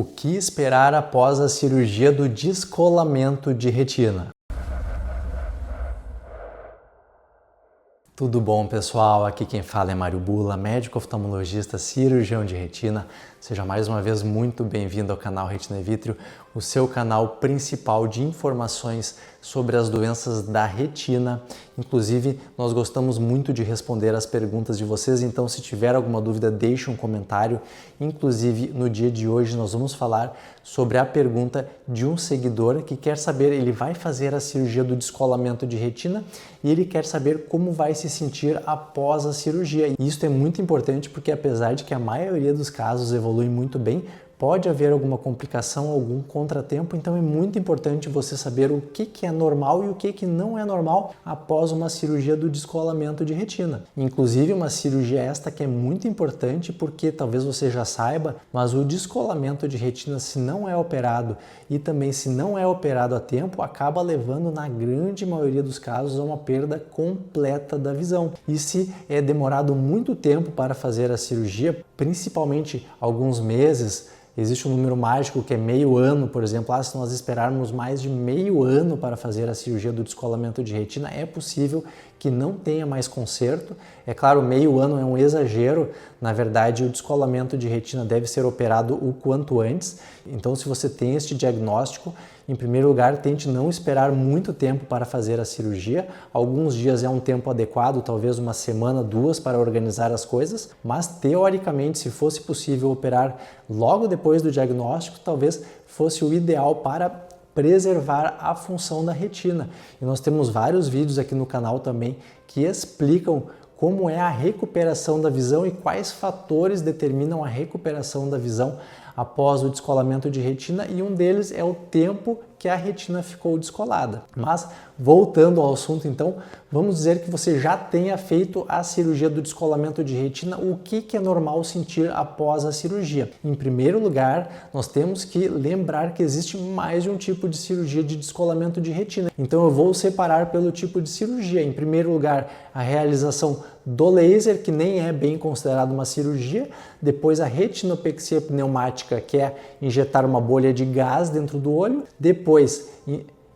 O que esperar após a cirurgia do descolamento de retina? Tudo bom, pessoal? Aqui quem fala é Mário Bula, médico oftalmologista, cirurgião de retina. Seja mais uma vez muito bem-vindo ao canal Retina e Vítreo, o seu canal principal de informações sobre as doenças da retina. Inclusive, nós gostamos muito de responder as perguntas de vocês, então se tiver alguma dúvida, deixe um comentário. Inclusive, no dia de hoje nós vamos falar sobre a pergunta de um seguidor que quer saber, ele vai fazer a cirurgia do descolamento de retina e ele quer saber como vai se sentir após a cirurgia. E isso é muito importante porque apesar de que a maioria dos casos evolui muito bem, pode haver alguma complicação, algum contratempo, então é muito importante você saber o que é normal e o que não é normal após uma cirurgia do descolamento de retina. Inclusive uma cirurgia esta que é muito importante porque talvez você já saiba, mas o descolamento de retina, se não é operado e também se não é operado a tempo, acaba levando na grande maioria dos casos a uma perda completa da visão. E se é demorado muito tempo para fazer a cirurgia, principalmente alguns meses, existe um número mágico que é meio ano, por exemplo. Se nós esperarmos mais de meio ano para fazer a cirurgia do descolamento de retina, é possível que não tenha mais conserto. É claro, meio ano é um exagero. Na verdade, o descolamento de retina deve ser operado o quanto antes. Então, se você tem este diagnóstico, em primeiro lugar, tente não esperar muito tempo para fazer a cirurgia. Alguns dias é um tempo adequado, talvez uma semana, duas, para organizar as coisas. Mas, teoricamente, se fosse possível operar logo depois do diagnóstico, talvez fosse o ideal para preservar a função da retina. E nós temos vários vídeos aqui no canal também que explicam como é a recuperação da visão e quais fatores determinam a recuperação da visão após o descolamento de retina, e um deles é o tempo que a retina ficou descolada. Mas, voltando ao assunto então, vamos dizer que você já tenha feito a cirurgia do descolamento de retina, o que é normal sentir após a cirurgia? Em primeiro lugar, nós temos que lembrar que existe mais de um tipo de cirurgia de descolamento de retina. Então eu vou separar pelo tipo de cirurgia. Em primeiro lugar, a realização do laser, que nem é bem considerado uma cirurgia. Depois a retinopexia pneumática, que é injetar uma bolha de gás dentro do olho. Depois,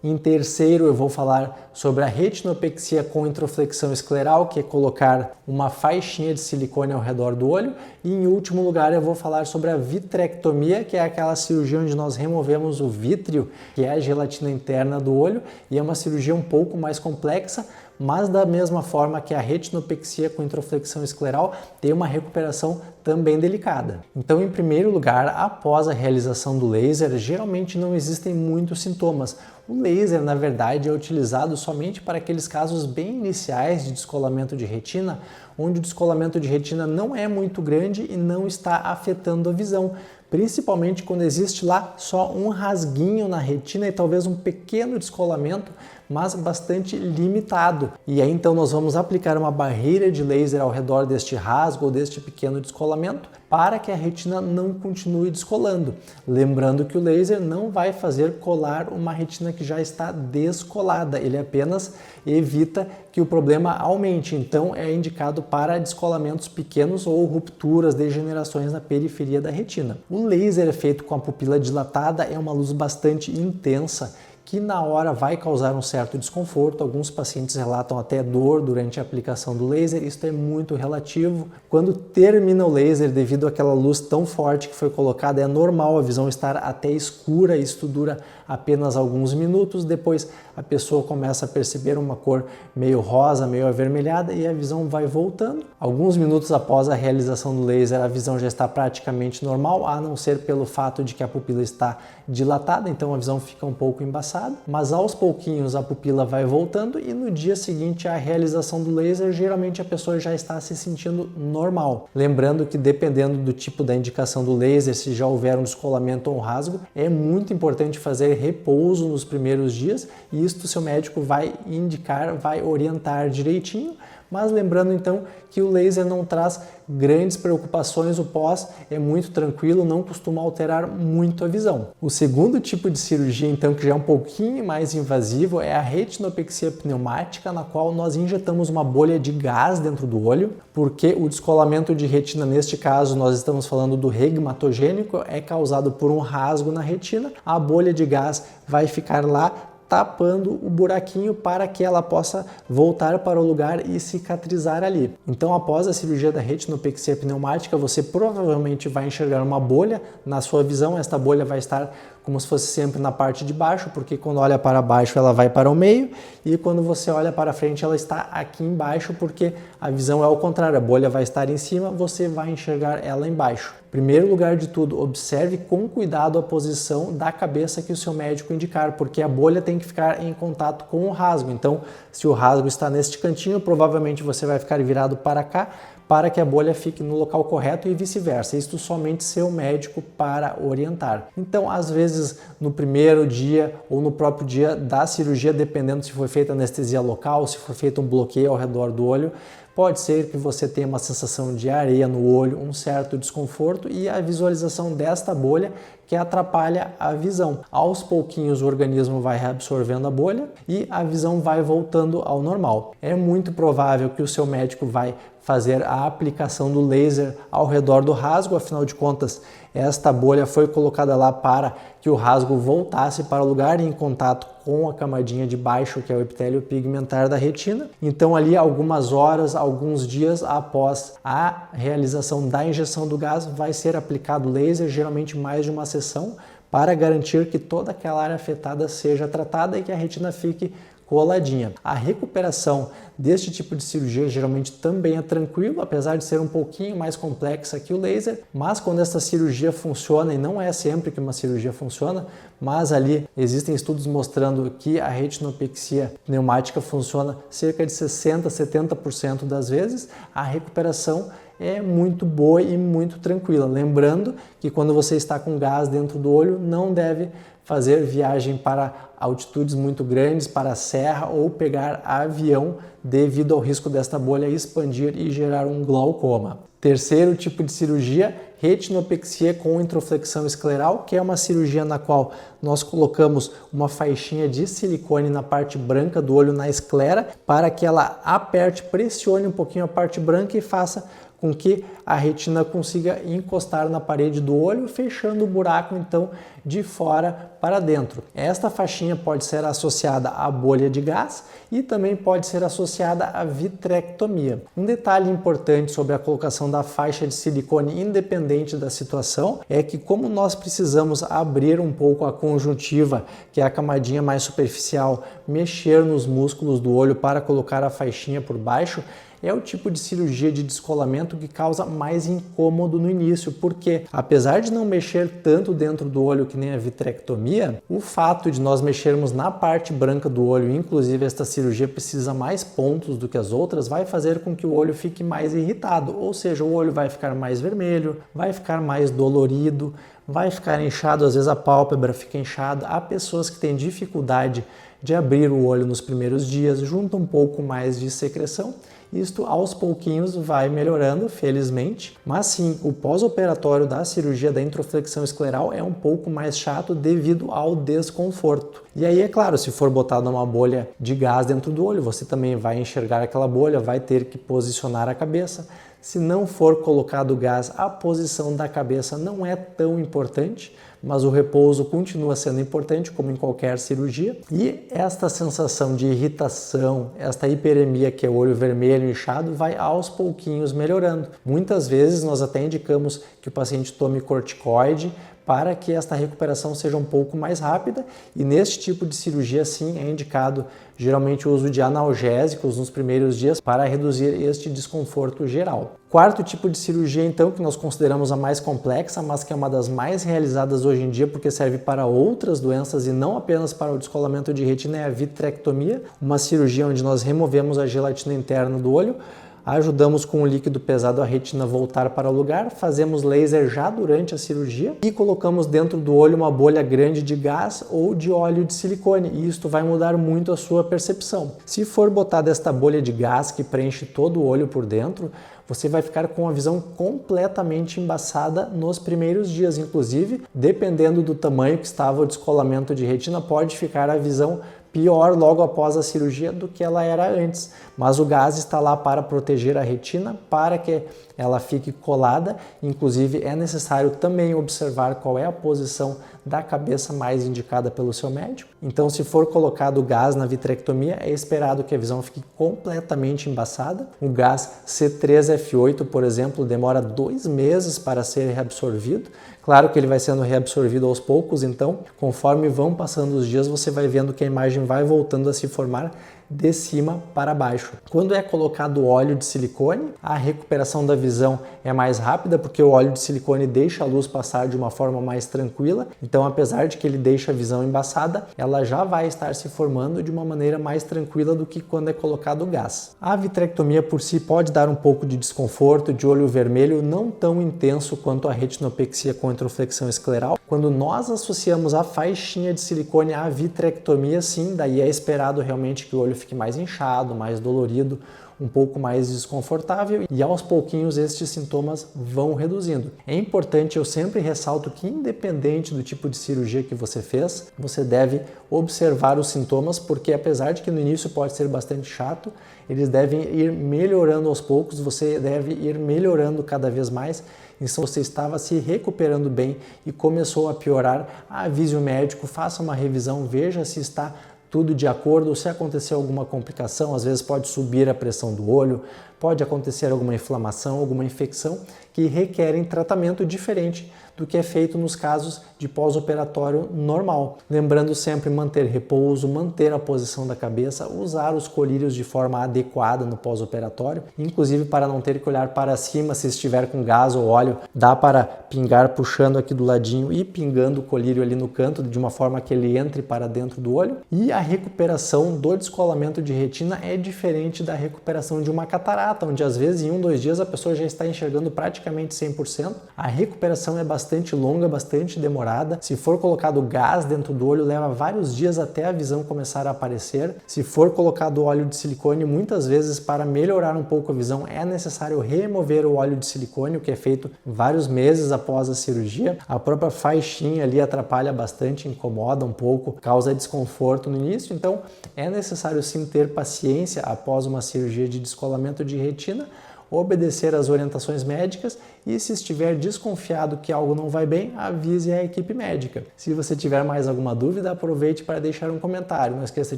em terceiro, eu vou falar sobre a retinopexia com introflexão escleral, que é colocar uma faixinha de silicone ao redor do olho. E em último lugar, eu vou falar sobre a vitrectomia, que é aquela cirurgia onde nós removemos o vítreo, que é a gelatina interna do olho, e é uma cirurgia um pouco mais complexa, mas da mesma forma que a retinopexia com introflexão escleral tem uma recuperação também delicada. Então, em primeiro lugar, após a realização do laser, geralmente não existem muitos sintomas. O laser, na verdade, é utilizado somente para aqueles casos bem iniciais de descolamento de retina, onde o descolamento de retina não é muito grande e não está afetando a visão, principalmente quando existe lá só um rasguinho na retina e talvez um pequeno descolamento, mas bastante limitado. E aí então nós vamos aplicar uma barreira de laser ao redor deste rasgo ou deste pequeno descolamento para que a retina não continue descolando. Lembrando que o laser não vai fazer colar uma retina que já está descolada, ele apenas evita que o problema aumente. Então é indicado para descolamentos pequenos ou rupturas, degenerações na periferia da retina. O laser feito com a pupila dilatada é uma luz bastante intensa, que na hora vai causar um certo desconforto. Alguns pacientes relatam até dor durante a aplicação do laser, isso é muito relativo. Quando termina o laser, devido àquela luz tão forte que foi colocada, é normal a visão estar até escura, isso dura apenas alguns minutos. Depois a pessoa começa a perceber uma cor meio rosa, meio avermelhada e a visão vai voltando. Alguns minutos após a realização do laser, a visão já está praticamente normal, a não ser pelo fato de que a pupila está dilatada, então a visão fica um pouco embaçada, mas aos pouquinhos a pupila vai voltando e no dia seguinte à realização do laser, geralmente a pessoa já está se sentindo normal. Lembrando que dependendo do tipo da indicação do laser, se já houver um descolamento ou um rasgo, é muito importante fazer repouso nos primeiros dias e isto seu médico vai indicar, vai orientar direitinho, mas lembrando então que o laser não traz grandes preocupações, o pós é muito tranquilo, não costuma alterar muito a visão. O segundo tipo de cirurgia então, que já é um pouquinho mais invasivo, é a retinopexia pneumática, na qual nós injetamos uma bolha de gás dentro do olho, porque o descolamento de retina, neste caso nós estamos falando do regmatogênico, é causado por um rasgo na retina. A bolha de gás vai ficar lá tapando o buraquinho para que ela possa voltar para o lugar e cicatrizar ali. Então, após a cirurgia da retinopexia pneumática, você provavelmente vai enxergar uma bolha na sua visão. Esta bolha vai estar como se fosse sempre na parte de baixo, porque quando olha para baixo ela vai para o meio e quando você olha para frente ela está aqui embaixo, porque a visão é ao contrário, a bolha vai estar em cima, você vai enxergar ela embaixo. Primeiro lugar de tudo, observe com cuidado a posição da cabeça que o seu médico indicar, porque a bolha tem que ficar em contato com o rasgo. Então, se o rasgo está neste cantinho, provavelmente você vai ficar virado para cá, para que a bolha fique no local correto e vice-versa. Isto somente seu médico para orientar. Então, às vezes, no primeiro dia ou no próprio dia da cirurgia, dependendo se foi feita anestesia local, se foi feito um bloqueio ao redor do olho, pode ser que você tenha uma sensação de areia no olho, um certo desconforto e a visualização desta bolha que atrapalha a visão. Aos pouquinhos o organismo vai reabsorvendo a bolha e a visão vai voltando ao normal. É muito provável que o seu médico vai fazer a aplicação do laser ao redor do rasgo, afinal de contas, esta bolha foi colocada lá para que o rasgo voltasse para o lugar em contato com a camadinha de baixo, que é o epitélio pigmentar da retina. Então ali algumas horas, alguns dias após a realização da injeção do gás, vai ser aplicado laser, geralmente mais de uma sessão, para garantir que toda aquela área afetada seja tratada e que a retina fique coladinha. A recuperação deste tipo de cirurgia geralmente também é tranquilo, apesar de ser um pouquinho mais complexa que o laser, mas quando essa cirurgia funciona, e não é sempre que uma cirurgia funciona, mas ali existem estudos mostrando que a retinopexia pneumática funciona cerca de 60% a 70% das vezes, a recuperação é muito boa e muito tranquila. Lembrando que quando você está com gás dentro do olho, não deve fazer viagem para altitudes muito grandes, para a serra ou pegar avião devido ao risco desta bolha expandir e gerar um glaucoma. Terceiro tipo de cirurgia, retinopexia com introflexão escleral, que é uma cirurgia na qual nós colocamos uma faixinha de silicone na parte branca do olho, na esclera, para que ela aperte, pressione um pouquinho a parte branca e faça com que a retina consiga encostar na parede do olho, fechando o buraco então de fora para dentro. Esta faixinha pode ser associada à bolha de gás e também pode ser associada à vitrectomia. Um detalhe importante sobre a colocação da faixa de silicone, independente da situação, é que como nós precisamos abrir um pouco a conjuntiva, que é a camadinha mais superficial, mexer nos músculos do olho para colocar a faixinha por baixo, é o tipo de cirurgia de descolamento que causa mais incômodo no início, porque apesar de não mexer tanto dentro do olho que nem a vitrectomia, o fato de nós mexermos na parte branca do olho, inclusive esta cirurgia precisa mais pontos do que as outras, vai fazer com que o olho fique mais irritado, ou seja, o olho vai ficar mais vermelho, vai ficar mais dolorido, vai ficar inchado, às vezes a pálpebra fica inchada. Há pessoas que têm dificuldade de abrir o olho nos primeiros dias, junta um pouco mais de secreção. Isto aos pouquinhos vai melhorando, felizmente, mas sim, o pós-operatório da cirurgia da introflexão escleral é um pouco mais chato devido ao desconforto. E aí, é claro, se for botada uma bolha de gás dentro do olho, você também vai enxergar aquela bolha, vai ter que posicionar a cabeça. Se não for colocado gás, a posição da cabeça não é tão importante, mas o repouso continua sendo importante, como em qualquer cirurgia. E esta sensação de irritação, esta hiperemia, que é o olho vermelho inchado, vai aos pouquinhos melhorando. Muitas vezes nós até indicamos que o paciente tome corticoide para que esta recuperação seja um pouco mais rápida, e neste tipo de cirurgia sim é indicado geralmente o uso de analgésicos nos primeiros dias para reduzir este desconforto geral. Quarto tipo de cirurgia então, que nós consideramos a mais complexa, mas que é uma das mais realizadas hoje em dia porque serve para outras doenças e não apenas para o descolamento de retina, é a vitrectomia, uma cirurgia onde nós removemos a gelatina interna do olho. ajudamos com o líquido pesado a retina voltar para o lugar, fazemos laser já durante a cirurgia e colocamos dentro do olho uma bolha grande de gás ou de óleo de silicone, e isto vai mudar muito a sua percepção. Se for botar esta bolha de gás que preenche todo o olho por dentro, você vai ficar com a visão completamente embaçada nos primeiros dias. Inclusive, dependendo do tamanho que estava o descolamento de retina, pode ficar a visão pior logo após a cirurgia do que ela era antes. Mas o gás está lá para proteger a retina, para que ela fique colada. Inclusive, é necessário também observar qual é a posição da cabeça mais indicada pelo seu médico. Então, se for colocado gás na vitrectomia, é esperado que a visão fique completamente embaçada. O gás C3F8, por exemplo, demora 2 meses para ser reabsorvido. Claro que ele vai sendo reabsorvido aos poucos, então, conforme vão passando os dias, você vai vendo que a imagem vai voltando a se formar de cima para baixo. Quando é colocado óleo de silicone, a recuperação da visão é mais rápida, porque o óleo de silicone deixa a luz passar de uma forma mais tranquila. Então, apesar de que ele deixa a visão embaçada, ela já vai estar se formando de uma maneira mais tranquila do que quando é colocado gás. A vitrectomia por si pode dar um pouco de desconforto, de olho vermelho, não tão intenso quanto a retinopexia com introflexão escleral. Quando nós associamos a faixinha de silicone à vitrectomia, sim, daí é esperado realmente que o olho fique mais inchado, mais dolorido, um pouco mais desconfortável, e aos pouquinhos estes sintomas vão reduzindo. É importante, eu sempre ressalto que independente do tipo de cirurgia que você fez, você deve observar os sintomas, porque apesar de que no início pode ser bastante chato, eles devem ir melhorando aos poucos, você deve ir melhorando cada vez mais. Então, se você estava se recuperando bem e começou a piorar, avise o médico, faça uma revisão, veja se está tudo de acordo, se acontecer alguma complicação, às vezes pode subir a pressão do olho, pode acontecer alguma inflamação, alguma infecção que requerem tratamento diferente do que é feito nos casos de pós-operatório normal. Lembrando sempre manter repouso, manter a posição da cabeça, usar os colírios de forma adequada no pós-operatório, inclusive para não ter que olhar para cima se estiver com gás ou óleo, dá para pingar puxando aqui do ladinho e pingando o colírio ali no canto de uma forma que ele entre para dentro do olho. E a recuperação do descolamento de retina é diferente da recuperação de uma catarata, onde às vezes em 1, 2 dias a pessoa já está enxergando praticamente 100%. A recuperação é bastante longa, bastante demorada. Se for colocado gás dentro do olho, leva vários dias até a visão começar a aparecer. Se for colocado óleo de silicone, muitas vezes para melhorar um pouco a visão é necessário remover o óleo de silicone, o que é feito vários meses após a cirurgia. A própria faixinha ali atrapalha bastante, incomoda um pouco, causa desconforto no início, então é necessário sim ter paciência após uma cirurgia de descolamento de retina, obedecer às orientações médicas e, se estiver desconfiado que algo não vai bem, avise a equipe médica. Se você tiver mais alguma dúvida, aproveite para deixar um comentário. Não esqueça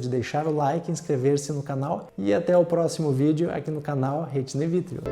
de deixar o like, inscrever-se no canal e até o próximo vídeo aqui no canal Retina e Vítreo.